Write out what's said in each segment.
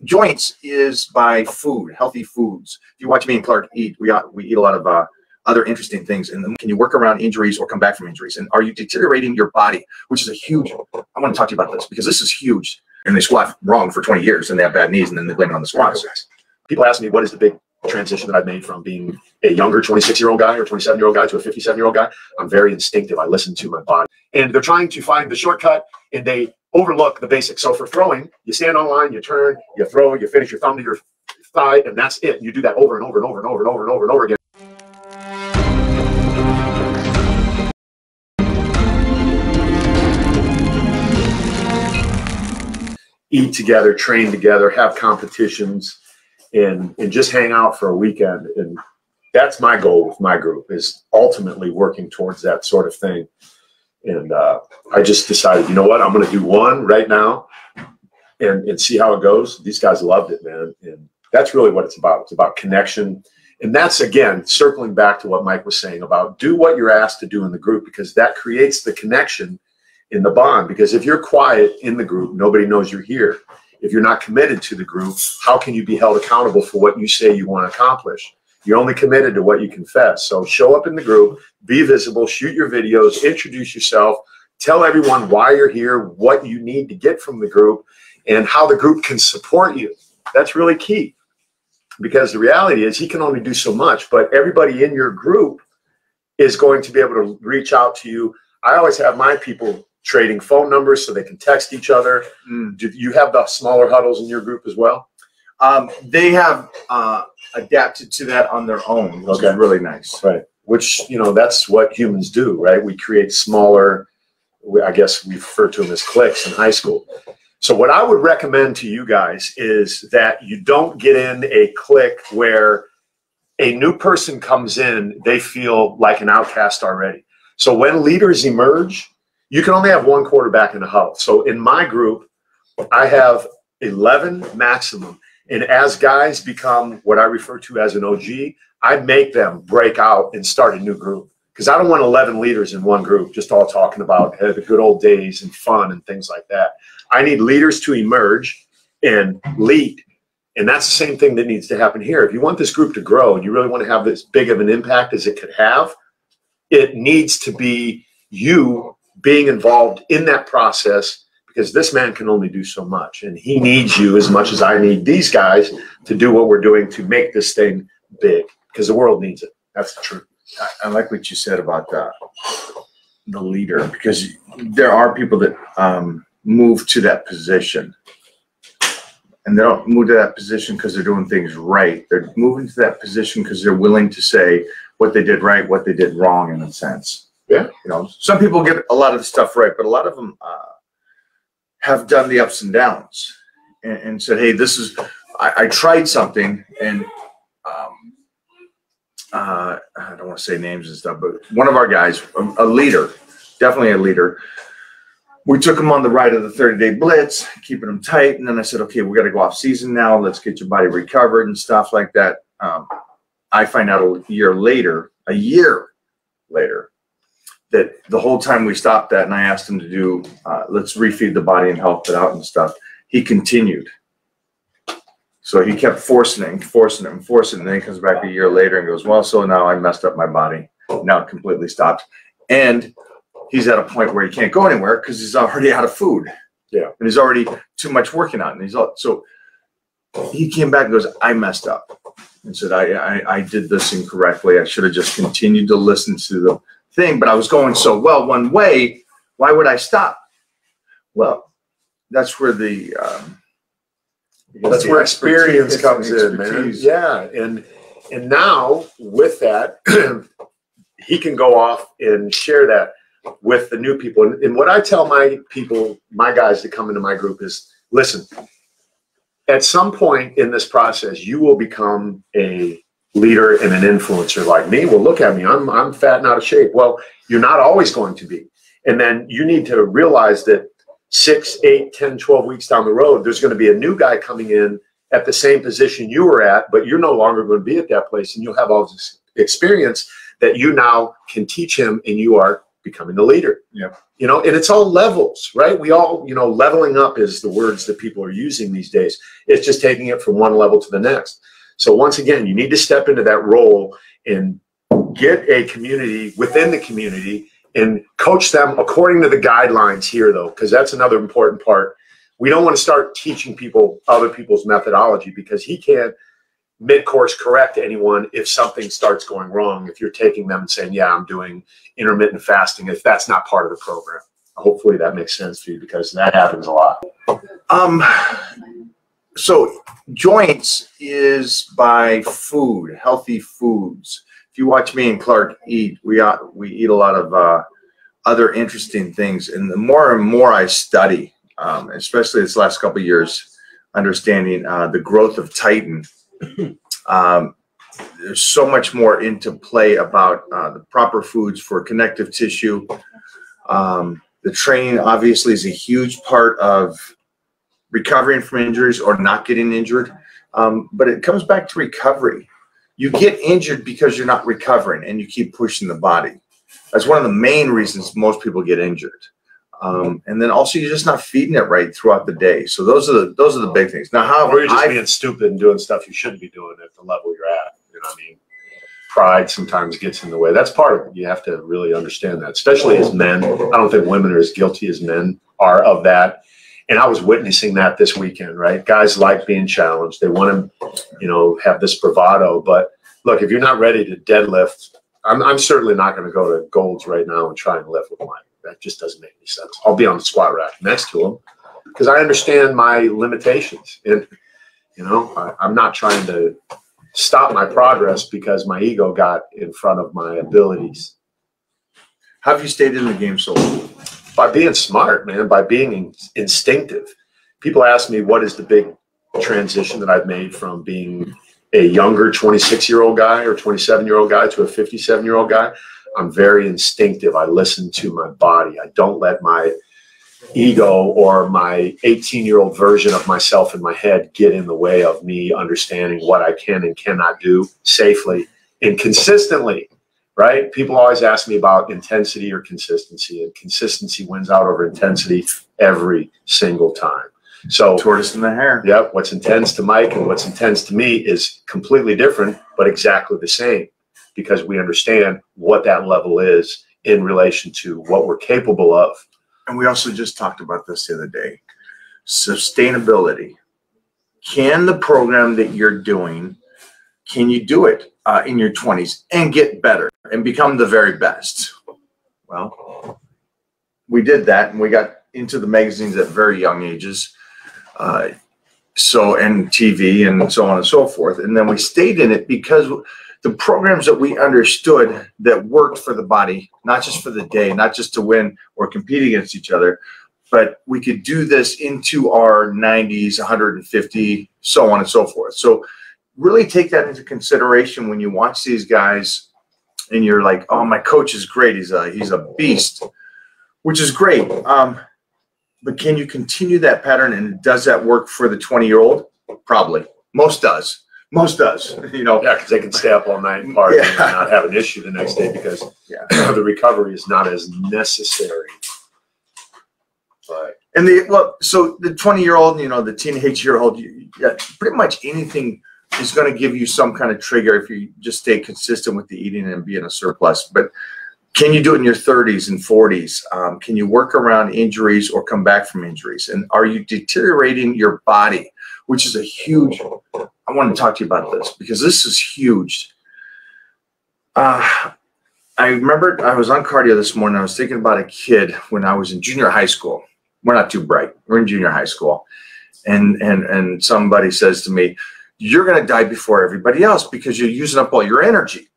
joints is by food, healthy foods. If you watch me and Clark eat, we eat a lot of other interesting things. And then can you work around injuries or come back from injuries? And are you deteriorating your body, which is a huge, I want to talk to you about this because this is huge. And they squat wrong for 20 years and they have bad knees and then they blame it on the squats. People ask me, what is the big transition that I've made from being a younger 26-year-old guy or 27-year-old guy to a 57-year-old guy? I'm very instinctive. I listen to my body. And they're trying to find the shortcut and they overlook the basics. So for throwing, you stand on line, you turn, you throw, you finish your thumb to your thigh, and that's it. You do that over and over and over and over and over and over and over again. Eat together, train together, have competitions, and just hang out for a weekend. And that's my goal with my group, is ultimately working towards that sort of thing. And I just decided, you know what, I'm going to do one right now and see how it goes. These guys loved it, man. And that's really what it's about. It's about connection. And that's, again, circling back to what Mike was saying about do what you're asked to do in the group, because that creates the connection in the bond. Because if you're quiet in the group, nobody knows you're here. If you're not committed to the group, how can you be held accountable for what you say you want to accomplish? You're only committed to what you confess. So show up in the group, be visible, shoot your videos, introduce yourself, tell everyone why you're here, what you need to get from the group, and how the group can support you. That's really key, because the reality is he can only do so much, but everybody in your group is going to be able to reach out to you. I always have my people trading phone numbers so they can text each other. Do you have the smaller huddles in your group as well? They have adapted to that on their own, which is really nice. Right. Which, you know, that's what humans do, right? We create smaller, I guess we refer to them as cliques in high school. So what I would recommend to you guys is that you don't get in a clique where a new person comes in, they feel like an outcast already. So when leaders emerge, you can only have one quarterback in a huddle. So in my group, I have 11 maximum. And as guys become what I refer to as an OG, I make them break out and start a new group. Because I don't want 11 leaders in one group just all talking about the good old days and fun and things like that. I need leaders to emerge and lead. And that's the same thing that needs to happen here. If you want this group to grow and you really want to have this big of an impact as it could have, it needs to be you being involved in that process, because this man can only do so much. And he needs you as much as I need these guys to do what we're doing to make this thing big, because the world needs it. That's the truth. I like what you said about the leader, because there are people that move to that position. And they don't move to that position because they're doing things right. They're moving to that position because they're willing to say what they did right, what they did wrong, in a sense. Yeah. You know, some people get a lot of the stuff right, but a lot of them have done the ups and downs and said, hey, this is, I tried something, and I don't want to say names and stuff, but one of our guys, a leader, definitely a leader, we took him on the ride of the 30-day blitz, keeping him tight. And then I said, okay, we got to go off season now. Let's get your body recovered and stuff like that. I find out a year later, that the whole time we stopped that and I asked him to do, let's refeed the body and help it out and stuff, he continued. So he kept forcing it and forcing it and forcing it. And then he comes back a year later and goes, well, so now I messed up my body. Now it completely stopped. And he's at a point where he can't go anywhere because he's already out of food. Yeah. And he's already too much working on. And he's all, so he came back and goes, I messed up. And said, I did this incorrectly. I should have just continued to listen to the thing, but I was going so well one way. Why would I stop? Well, that's where the that's where experience comes in, man. Yeah, and now with that, he can go off and share that with the new people. And what I tell my people, my guys that come into my group is, listen, at some point in this process, you will become a leader and an influencer like me. Well, look at me, I'm fat and out of shape. Well, you're not always going to be. And then you need to realize that 6, 8, 10, 12 weeks down the road, there's going to be a new guy coming in at the same position you were at, but you're no longer going to be at that place. And you'll have all this experience that you now can teach him, and you are becoming the leader. Yeah. You know, and it's all levels, right? We all, you know, leveling up is the words that people are using these days. It's just taking it from one level to the next. So once again, you need to step into that role and get a community within the community and coach them according to the guidelines here, though, because that's another important part. We don't want to start teaching people other people's methodology, because he can't mid-course correct anyone if something starts going wrong, if you're taking them and saying, yeah, I'm doing intermittent fasting, if that's not part of the program. Hopefully that makes sense for you, because that happens a lot. So joints is by food, healthy foods. If you watch me and Clark eat, we eat a lot of other interesting things. And the more and more I study, especially this last couple of years, understanding the growth of Titan, there's so much more into play about the proper foods for connective tissue. The training obviously is a huge part of recovering from injuries or not getting injured. But it comes back to recovery. You get injured because you're not recovering and you keep pushing the body. That's one of the main reasons most people get injured. And then also you're just not feeding it right throughout the day. So those are the big things. Now, how or you're just being stupid and doing stuff you shouldn't be doing at the level you're at. You know what I mean? Pride sometimes gets in the way. That's part of it. You have to really understand that, especially as men. I don't think women are as guilty as men are of that. And I was witnessing that this weekend, right? Guys like being challenged. They want to, you know, have this bravado. But look, if you're not ready to deadlift, I'm certainly not going to go to Gold's right now and try and lift with Mike. That just doesn't make any sense. I'll be on the squat rack next to him because I understand my limitations. And, you know, I'm not trying to stop my progress because my ego got in front of my abilities. How have you stayed in the game so long? By being smart, man, by being instinctive. People ask me, what is the big transition that I've made from being a younger 26-year-old guy or 27-year-old guy to a 57-year-old guy? I'm very instinctive. I listen to my body. I don't let my ego or my 18-year-old version of myself in my head get in the way of me understanding what I can and cannot do safely and consistently. Right? People always ask me about intensity or consistency, and consistency wins out over intensity every single time. So tortoise in the hare. Yep. What's intense to Mike and what's intense to me is completely different, but exactly the same, because we understand what that level is in relation to what we're capable of. And we also just talked about this the other day. Sustainability. Can the program that you're doing, can you do it in your 20s and get better and become the very best? Well, we did that, and we got into the magazines at very young ages, and TV and so on and so forth. And then we stayed in it because the programs that we understood that worked for the body, not just for the day, not just to win or compete against each other, but we could do this into our 90s, 150, so on and so forth. So really take that into consideration when you watch these guys and you're like, oh, my coach is great. He's a beast, which is great. But can you continue that pattern? And does that work for the 20-year-old? Probably. Most does. Most does. You know. Yeah, because they can stay up all night and party and not have an issue the next day because the recovery is not as necessary. But so the 20-year-old, you know, the teenage-year-old, pretty much anything is going to give you some kind of trigger if you just stay consistent with the eating and be in a surplus. But can you do it in your 30s and 40s? Can you work around injuries or come back from injuries? And are you deteriorating your body, which is a huge, I want to talk to you about this because this is huge. I remember I was on cardio this morning. I was thinking about a kid when I was in junior high school. We're not too bright. We're in junior high school. And somebody says to me, you're going to die before everybody else because you're using up all your energy.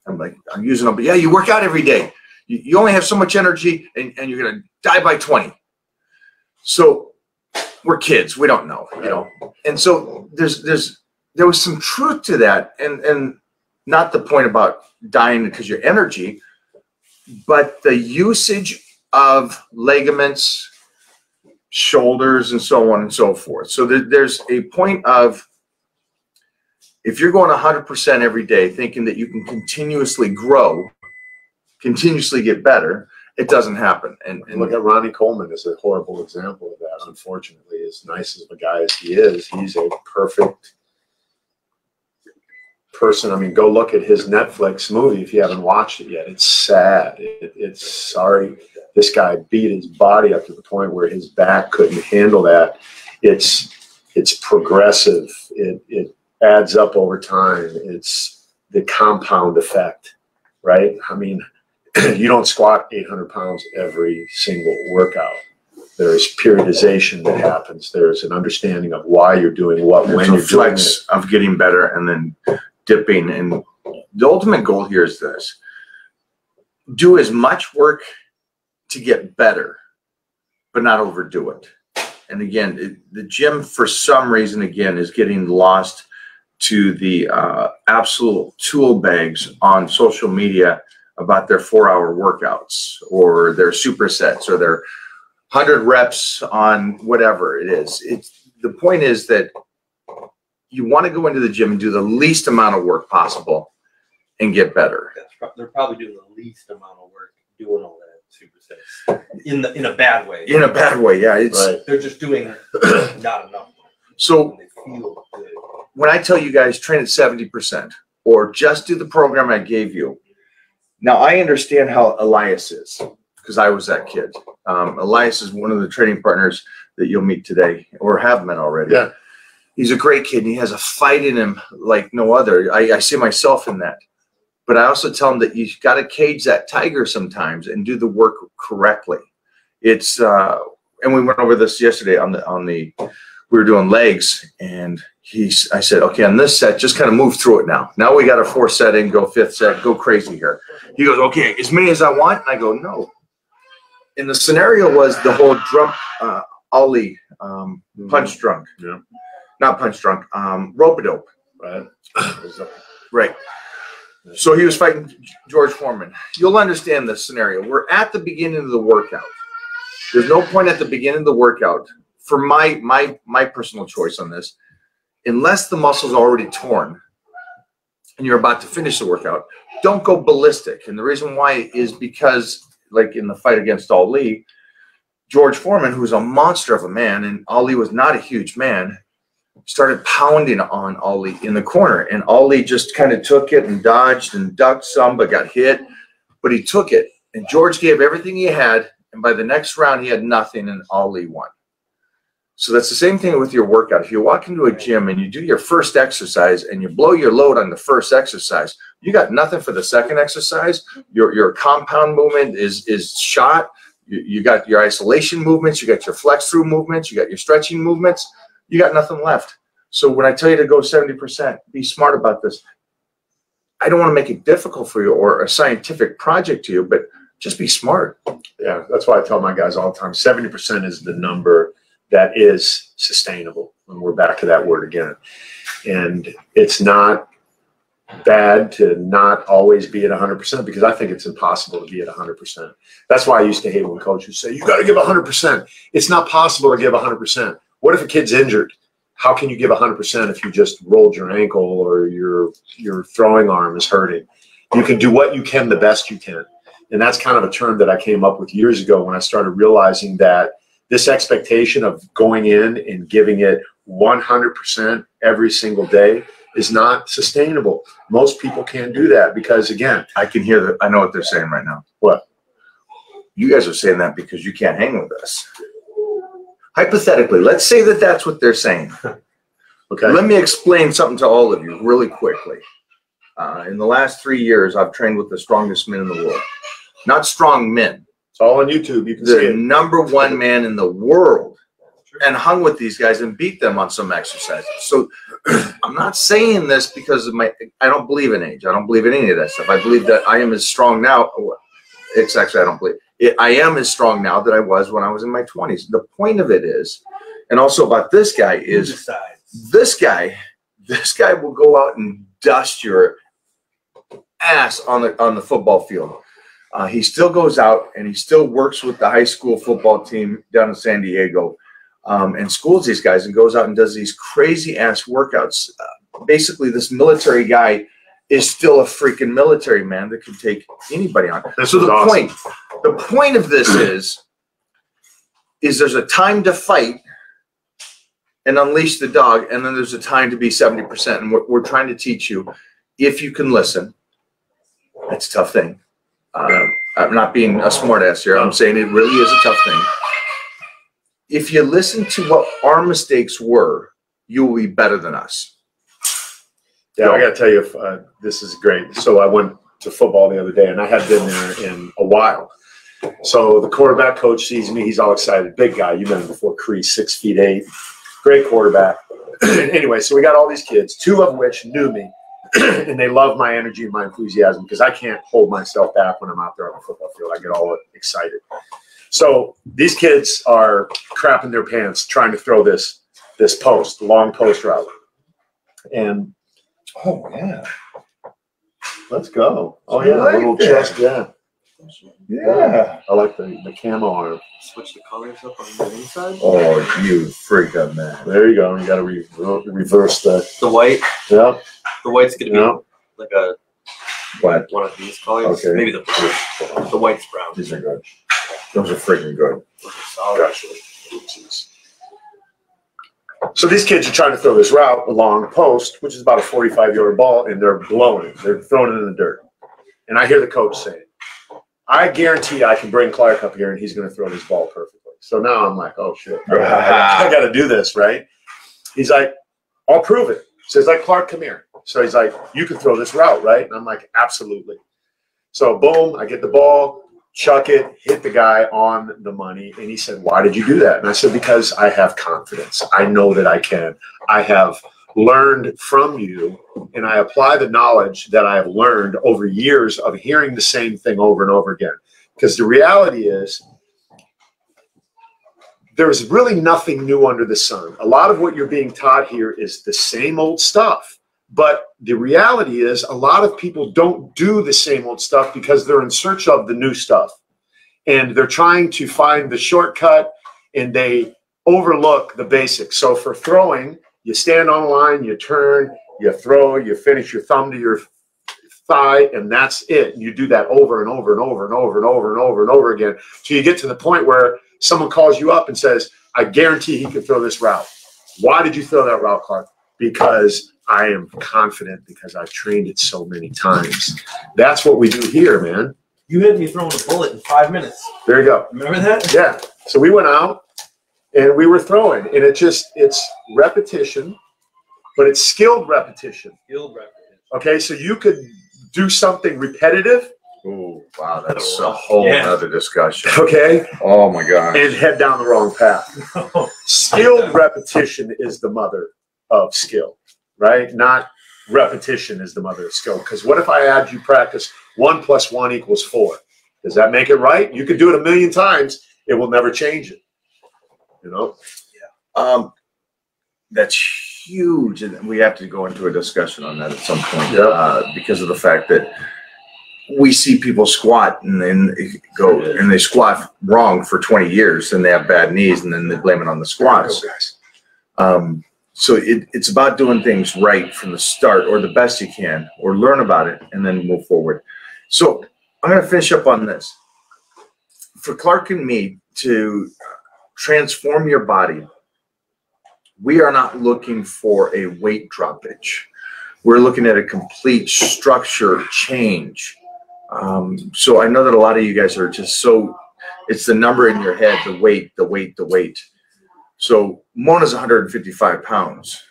I'm like, I'm using up. Yeah, you work out every day. You only have so much energy and you're going to die by 20. So we're kids. We don't know, you know. And so there was some truth to that. And not the point about dying because your energy, but the usage of ligaments, shoulders, and so on and so forth. So there's a point of, if you're going 100% every day thinking that you can continuously grow, continuously get better, it doesn't happen. And look at Ronnie Coleman is a horrible example of that. Unfortunately, as nice as a guy as he is, he's a perfect person. I mean, go look at his Netflix movie if you haven't watched it yet. It's sad. It's sorry. This guy beat his body up to the point where his back couldn't handle that. It's progressive. It adds up over time. It's the compound effect, right? I mean, you don't squat 800 pounds every single workout. There's periodization that happens. There's an understanding of why you're doing what, when you're doing it. Of getting better and then dipping. And the ultimate goal here is this: do as much work to get better, but not overdo it. And again, the gym, for some reason, again, is getting lost to the absolute tool bags on social media about their 4-hour workouts or their supersets or their 100 reps on whatever it is. The point is that you want to go into the gym and do the least amount of work possible and get better. They're probably doing the least amount of work doing all that supersets in a bad way. In a bad way, yeah. It's right. They're just doing not enough. So They feel good. when I tell you guys train at 70% or just do the program I gave you, now I understand how Elias is because I was that kid. Elias is one of the training partners that you'll meet today or have met already. Yeah. He's a great kid and he has a fight in him like no other. I see myself in that. But I also tell him that you got to cage that tiger sometimes and do the work correctly. It's and we went over this yesterday on the we were doing legs, and I said, okay, on this set, just kind of move through it now. Now we got a 4th set in, go 5th set, go crazy here. He goes, okay, as many as I want. And I go, no. And the scenario was the whole drunk ollie punch drunk. Yeah. Not punch drunk, rope-a-dope. Right. Right. So he was fighting George Foreman. You'll understand this scenario. We're at the beginning of the workout. There's no point at the beginning of the workout, for my personal choice on this, unless the muscle's already torn and you're about to finish the workout, don't go ballistic. And the reason why is because, like in the fight against Ali, George Foreman, who's a monster of a man, and Ali was not a huge man, started pounding on Ali in the corner. And Ali just kind of took it and dodged and ducked some, but got hit. But he took it. And George gave everything he had. And by the next round, he had nothing, and Ali won. So that's the same thing with your workout. If you walk into a gym and you do your first exercise and you blow your load on the first exercise, you got nothing for the second exercise. Your compound movement is shot. You got your isolation movements. You got your flex through movements. You got your stretching movements. You got nothing left. So when I tell you to go 70%, be smart about this. I don't want to make it difficult for you or a scientific project to you, but just be smart. Yeah, that's why I tell my guys all the time, 70% is the number that is sustainable. And we're back to that word again. And it's not bad to not always be at 100% because I think it's impossible to be at 100%. That's why I used to hate when coaches say, you got to give 100%. It's not possible to give 100%. What if a kid's injured? How can you give 100% if you just rolled your ankle or your throwing arm is hurting? You can do what you can the best you can. And that's kind of a term that I came up with years ago when I started realizing that this expectation of going in and giving it 100% every single day is not sustainable. Most people can't do that because, again, I can hear that. I know what they're saying right now. What? You guys are saying that because you can't hang with us. Hypothetically, let's say that that's what they're saying. Okay. Let me explain something to all of you really quickly. In the last 3 years, I've trained with the strongest men in the world. Not strong men. It's all on YouTube. You can see The it. #1 man in the world, and hung with these guys and beat them on some exercises. So I'm not saying this because of I don't believe in age. I don't believe in any of that stuff. I believe that I am as strong now. It's actually, I don't believe it. I am as strong now that I was when I was in my 20s. The point of it is, and also about this guy is, this guy will go out and dust your ass on the football field. He still goes out and he still works with the high school football team down in San Diego and schools these guys and goes out and does these crazy ass workouts. Basically, this military guy is still a freaking military man that can take anybody on. So the point of this is there's a time to fight and unleash the dog, and then there's a time to be 70%. And we're trying to teach you, if you can listen. That's a tough thing. I'm not being a smartass here. I'm saying it really is a tough thing. If you listen to what our mistakes were, you will be better than us. Yeah, I got to tell you, this is great. So I went to football the other day, and I hadn't been there in a while. So the quarterback coach sees me. He's all excited. Big guy. You've been before, Crease, 6'8", great quarterback. Anyway, so we got all these kids, 2 of which knew me, and they love my energy and my enthusiasm because I can't hold myself back when I'm out there on the football field. I get all excited. So these kids are crapping their pants trying to throw this post, long post route. And oh yeah, let's go. Oh yeah, like little that. chest, yeah. Yeah. I like the camo arm. Switch the colors up on the inside. Oh, you freaking man. There you go. You got to reverse the. The white. Yeah. The white's gonna be like a What? one of these colors. Okay. Maybe the white's brown. These are good. Those are freaking good. Those are solid. Actually. So these kids are trying to throw this route along post, which is about a 45-yard ball, and they're blowing it. They're throwing it in the dirt. And I hear the coach saying, I guarantee I can bring Clark up here, and he's going to throw this ball perfectly. So now I'm like, oh, shit. I got to do this, right? He's like, I'll prove it. So he's like, Clark, come here. So he's like, you can throw this route, right? And I'm like, absolutely. So boom, I get the ball, chuck it, hit the guy on the money. And he said, why did you do that? And I said, because I have confidence. I know that I can. I have learned from you, and I apply the knowledge that I have learned over years of hearing the same thing over and over again. Because the reality is, there's really nothing new under the sun. A lot of what you're being taught here is the same old stuff. But the reality is, a lot of people don't do the same old stuff because they're in search of the new stuff. And they're trying to find the shortcut, and they overlook the basics. So for throwing, you stand on the line, you turn, you throw, you finish your thumb to your thigh, and that's it. And you do that over and over and over and over and over and over and over again. So you get to the point where someone calls you up and says, I guarantee he could throw this route. Why did you throw that route, Clark? Because I am confident, because I've trained it so many times. That's what we do here, man. You had me throwing a bullet in 5 minutes. There you go. Remember that? Yeah. So we went out and we were throwing, and it's repetition, but it's skilled repetition. Skilled repetition. Okay. So you could do something repetitive. Oh, wow. That's a whole other discussion. Okay. Oh, my gosh. And head down the wrong path. Skilled repetition is the mother of skill, right? Not repetition is the mother of skill. Because what if I had you practice 1 + 1 = 4? Does that make it right? You could do it 1,000,000 times. It will never change it. You know? Yeah. That's huge. And we have to go into a discussion on that at some point. Because of the fact that we see people squat and then go and they squat wrong for 20 years and they have bad knees, and then they blame it on the squats. So it's about doing things right from the start, or the best you can, or learn about it and then move forward. So I'm going to finish up on this. For Clark and me to transform your body, we are not looking for a weight droppage. We're looking at a complete structure change. So I know that a lot of you guys are just it's the number in your head, the weight, the weight, the weight. So Mona's 155 pounds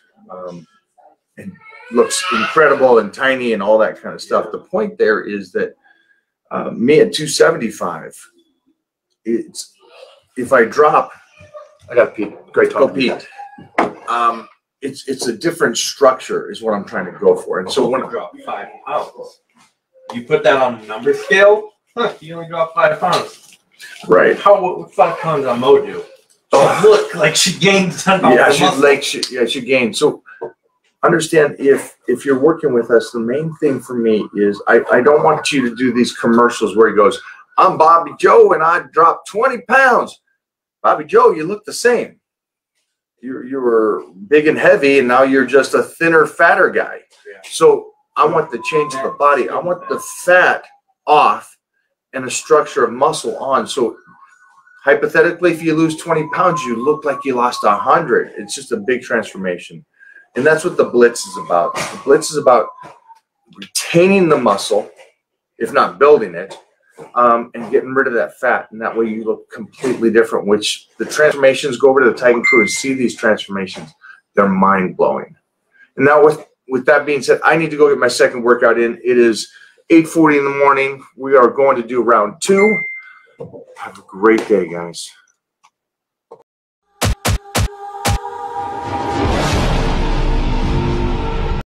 and looks incredible and tiny and all that kind of stuff. The point there is that me at 275, if I drop, I got Pete. Great talk. Go Pete. It's a different structure is what I'm trying to go for. And so when I drop 5 pounds, you put that on a number scale, you only drop 5 pounds. Right. What 5 pounds on Mo do? Look like she gained 10 pounds. Yeah, she gained. So understand, if you're working with us, the main thing for me is I don't want you to do these commercials where he goes, I'm Bobby Joe and I dropped 20 pounds. Bobby Joe, you look the same. You were big and heavy, and now you're just a thinner, fatter guy. Yeah. So I want the change of the body. I want the fat off and a structure of muscle on. So hypothetically, if you lose 20 pounds, you look like you lost 100. It's just a big transformation. And that's what the blitz is about. The blitz is about retaining the muscle, if not building it, and getting rid of that fat. And that way you look completely different, which the transformations, go over to the Titan Crew and see these transformations. They're mind-blowing. And now with that being said, I need to go get my second workout in. It is 8:40 in the morning. We are going to do round 2. Have a great day, guys.